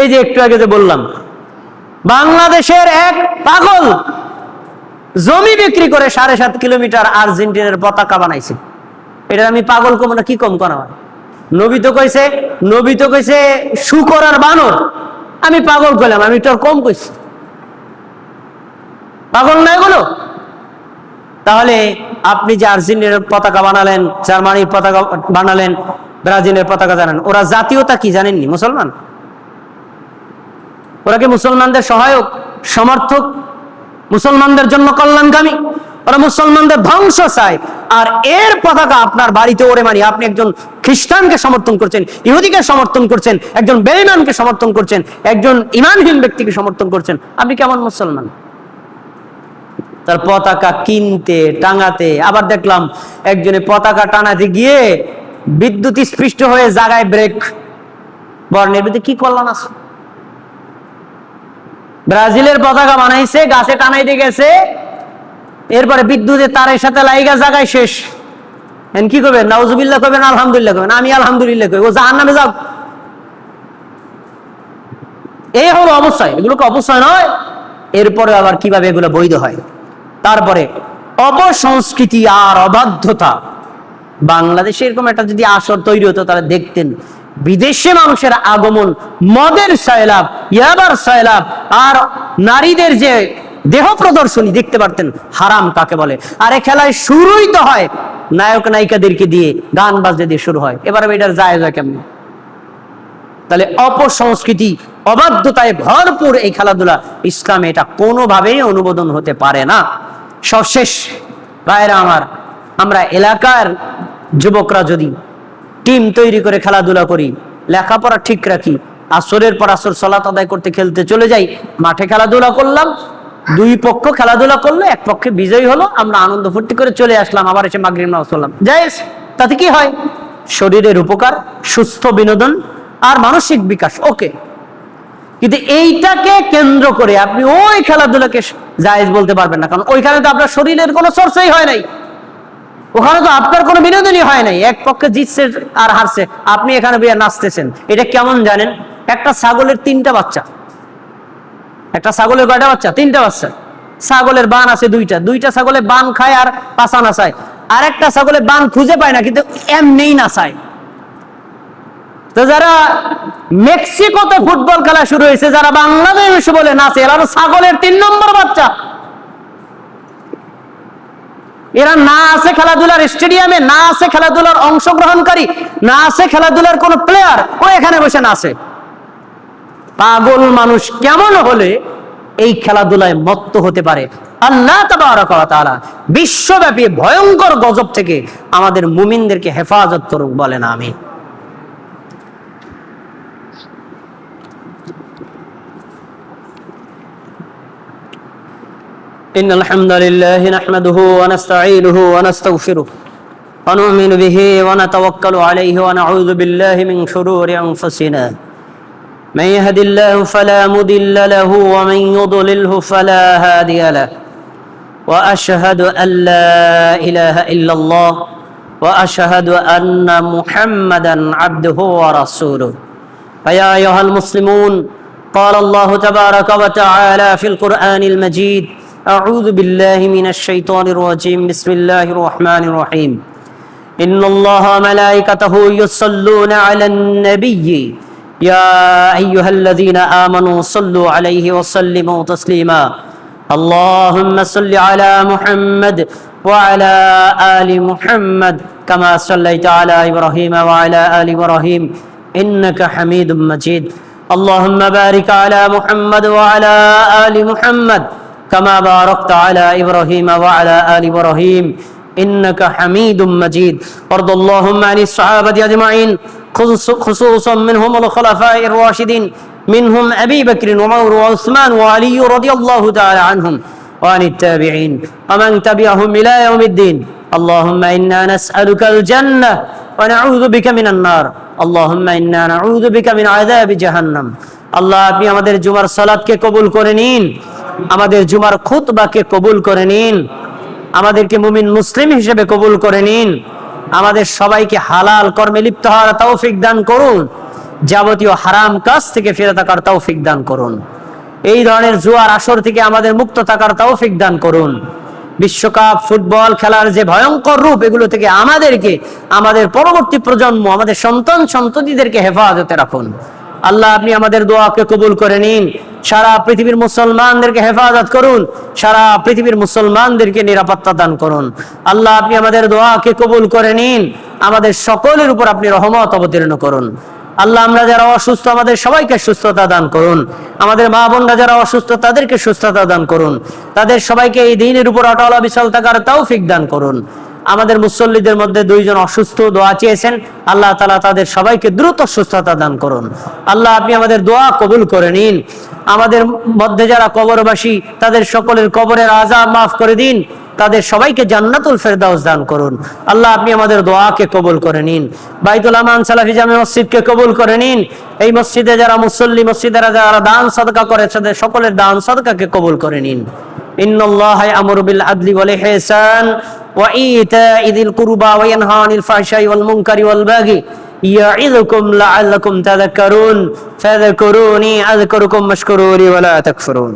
এই যে একটু আগে যে বললাম, বাংলাদেশের এক পাগল জমি বিক্রি করে 7.5 কিলোমিটার আর্জেন্টিনার পতাকা বানাইছে। এটা আমি পাগল কম না, কি কম করা হয়? নবী তো কইছে শুকর আর বানর, আমি পাগল কইলাম, আমি তো কম কইছি? পাগল না এগুলো? তাহলে আপনি যে আর্জেন্টিনার পতাকা বানালেন, জার্মানির পতাকা বানালেন, ব্রাজিলের পতাকা জানেন, ওরা জাতীয়তা কি জানেননি? মুসলমান। ওরা কি মুসলমানদের সহায়ক, সমর্থক, মুসলমানদের জন্য কল্যাণকামী? ওরা মুসলমানদের ধ্বংস চায়। আর এর পতাকা আপনার বাড়িতে ওরে মানি, আপনি একজন খ্রিস্টানকে সমর্থন করছেন, ইহুদিকে সমর্থন করছেন, একজন বেঈমানকে সমর্থন করছেন, একজন ঈমানহীন ব্যক্তিকে সমর্থন করছেন, আপনি কেমন মুসলমান? তার পতাকা কিনতে টাঙাতে, আবার দেখলাম একজনে পতাকা টানাতে গিয়ে বিদ্যুৎ স্পৃষ্ট হয়ে জায়গায় ব্রেক বর্ণের ভিতরে কি কল্যাণ আছে? ব্রাজিলের পতাকা বানাইছে, গাছে টানাইতে গেছে, এরপরে বিদ্যুতের তারের সাথে লাইগা জায়গায় শেষ। কি করবেন? নাউজুবিল্লাহ করবেন, আলহামদুলিল্লাহ করবেন? আমি আলহামদুলিল্লাহ করি, ও জাহান্নামে যাও। এই হলো অবশ্যই, এগুলোকে অবশ্যই নয়। এরপরে আবার কিভাবে এগুলো বৈধ হয়? তারপরে অপসংস্কৃতি আর অবাধ্যতা। বাংলাদেশে এরকম একটা যদি আসর তৈরি হতো, তাহলে দেখতেন বিদেশে মানুষের আগমন, মদের সয়লাভ, ইয়াবার সয়লাভ, আর নারীদের যে দেহ প্রদর্শনী দেখতে পারতেন, হারাম কাকে বলে। আর এই খেলায় শুরুই তো হয় নায়ক নায়িকাদেরকে দিয়ে, গান বাজতে দিয়ে শুরু হয়। এবারে এটার জায়েজ হয় কেমনি? তাহলে অপসংস্কৃতি, অবাধ্যতায় ভরপুর এই খেলাধুলা, ইসলামে এটা কোনোভাবেই অনুমোদন হতে পারে না। সবশেষ ভাইরা আমার, আমরা এলাকার যুবকরা যদি টিম তৈরি করে খেলাধুলা করি, লেখাপড়া ঠিক রাখি, আসরের পর আসর সালাত আদায় করতে খেলতে চলে যাই, মাঠে খেলাধুলা করলাম, দুই পক্ষ খেলাধুলা করলো, এক পক্ষে বিজয়ী হলো, আমরা আনন্দ ফুর্তি করে চলে আসলাম, আবার এসে মাগরিব নামাজ পড়লাম, জায়েজ। তাতে কি হয়? শরীরের উপকার, সুস্থ বিনোদন আর মানসিক বিকাশ, ওকে। কিন্তু এইটাকে কেন্দ্র করে আপনি ওই খেলাধুলাকে জায়েজ বলতে পারবেন না, কারণ ওইখানে তো আপনার শরীরের কোনো চর্চাই হয় নাই, ওখানে তো আপনার কোনো বিনোদনই হয় নাই। এক পক্ষে জিতছে আর হারছে, আপনি এখানে বিয়ে নাচতেছেন। এটা কেমন জানেন? একটা ছাগলের 3টা বাচ্চা। একটা ছাগলের কয়টা বাচ্চা? 3টা বাচ্চা। ছাগলের বান আছে 2টা ছাগলে বান খায় আর পাছা নাচায়, আর একটা ছাগলে বান খুঁজে পায় না, কিন্তু এমনিই নাচায়। তো যারা মেক্সিকোতে ফুটবল খেলা শুরু হয়েছে, যারা বাংলাদেশ বলে নাচে, এরা ছাগলের 3 নম্বর বাচ্চা। এরা না আছে খেলাধুলার স্টেডিয়ামে, না আছে খেলাধুলার অংশগ্রহণকারী, না আছে খেলাধুলার কোন প্লেয়ার, ও এখানে বসে নাচে। পাগল মানুষ কেমন হলে এই খেলাধুলায় মত্ত হতে পারে? আল্লাহ তাবারক ওয়া তাআলা বিশ্বব্যাপী ভয়ঙ্কর গজব থেকে আমাদের মুমিনদেরকে হেফাজত করুক, বলেন আমিন। إن الحمد لله نحمده ونستعينه ونستغفره ونؤمن به ونتوكل عليه ونعوذ بالله من شرور أنفسنا من يهد الله فلا مضل له ومن يضلله فلا هادي له وأشهد أن لا إله إلا الله وأشهد أن محمدا عبده ورسوله فيا أيها المسلمون قال الله تبارك وتعالى في القرآن المجيد أعوذ بالله من الشيطان الرجيم بسم الله الرحمن الرحيم إن الله وملائكته يصلون على النبي يا أيها الذين آمنوا صلوا عليه وسلموا تسليما اللهم صل على محمد وعلى آل محمد كما صليت على إبراهيم وعلى آل إبراهيم إنك حميد مجيد اللهم بارك على محمد وعلى آل محمد كما باركت على إبراهيم وعلى آل إبراهيم إنك حميد مجيد وارض اللهم عن الصحابة أجمعين خصوصا منهم الخلفاء الراشدين منهم أبي بكر وعمر وعثمان وعلي رضي الله تعالى عنهم وعن التابعين ومن تبعهم إلى يوم الدين اللهم إنا نسألك الجنة ونعوذ بك من النار اللهم إنا نعوذ بك من عذاب جهنم আল্লাহ আপনি আমাদের জুমার সালাতকে কবুল করে নিন, আমাদের জুমার খুতবাকে কবুল করে নিন, আমাদেরকে মুমিন মুসলিম হিসেবে কবুল করে নিন, আমাদের সবাইকে হালাল কর্মে লিপ্ত হওয়ার তৌফিক দান করুন। যাবতীয় হারাম কাজ থেকে ফিরে থাকার তৌফিক দান করুন। এই ধরনের জুয়ার আসর থেকে আমাদের মুক্ত থাকার তৌফিক দান করুন। বিশ্বকাপ ফুটবল খেলার যে ভয়ঙ্কর রূপ, এগুলো থেকে আমাদেরকে, আমাদের পরবর্তী প্রজন্ম, আমাদের সন্তান সন্ততিদেরকে হেফাজতে রাখুন। আল্লাহ, আপনি আমাদের দোয়াকে কবুল করে নিন। সারা পৃথিবীর মুসলমানদেরকে হেফাজত করুন, সারা পৃথিবীর মুসলমানদেরকে নিরাপত্তা দান করুন। আল্লাহ, আপনি আমাদের দোয়াকে কবুল করে নিন। আমাদের সকলের উপর আপনি রহমত অবতীর্ণ করুন। আল্লাহ, আমরা যারা অসুস্থ আমাদের সবাইকে সুস্থতা দান করুন। আমাদের মা বোনরা যারা অসুস্থ তাদেরকে সুস্থতা দান করুন। তাদের সবাইকে এই দ্বীনের উপর অটল অবিচল থাকার তৌফিক দান করুন। আমাদের মুসল্লিদের মধ্যে 2 জন অসুস্থ, দোয়া চেয়েছেন, আল্লাহ তাআলা তাদের সবাইকে দ্রুত সুস্থতা দান করুন। আল্লাহ, আপনি আমাদের দোয়া কবুল করে নিন। আমাদের মধ্যে যারা কবরবাসী, তাদের সকলের কবরের আযাব মাফ করে দিন। তাদের সবাইকে জান্নাতুল ফেরদাউস দান করুন। আল্লাহ, আপনি আমাদের দোয়াকে কবুল করে নিন। বাইতুল আমান সালাফি জামে মসজিদকে কবুল করে নিন। এই মসজিদে যারা মুসল্লি, মসজিদেরা যারা দান সাদকা করে, তাদের সকলের দান সাদকাকে কবুল করে নিন। ইন্নাল্লাহা ইয়ামুরু বিল আদলি ওয়াল ইহসান ওয়া ইতা'i যিল কুরবা ওয়া ইয়ানহা আনিল ফাহশাই ওয়াল মুনকারি ওয়াল বাগি ইয়া'iযুকুম লা'আল্লাকুম তাযাক্কারুন ফাযকুরুনি আযকুরুকুম ওয়াশকুরু লি ওয়া লা তাকফুরুন।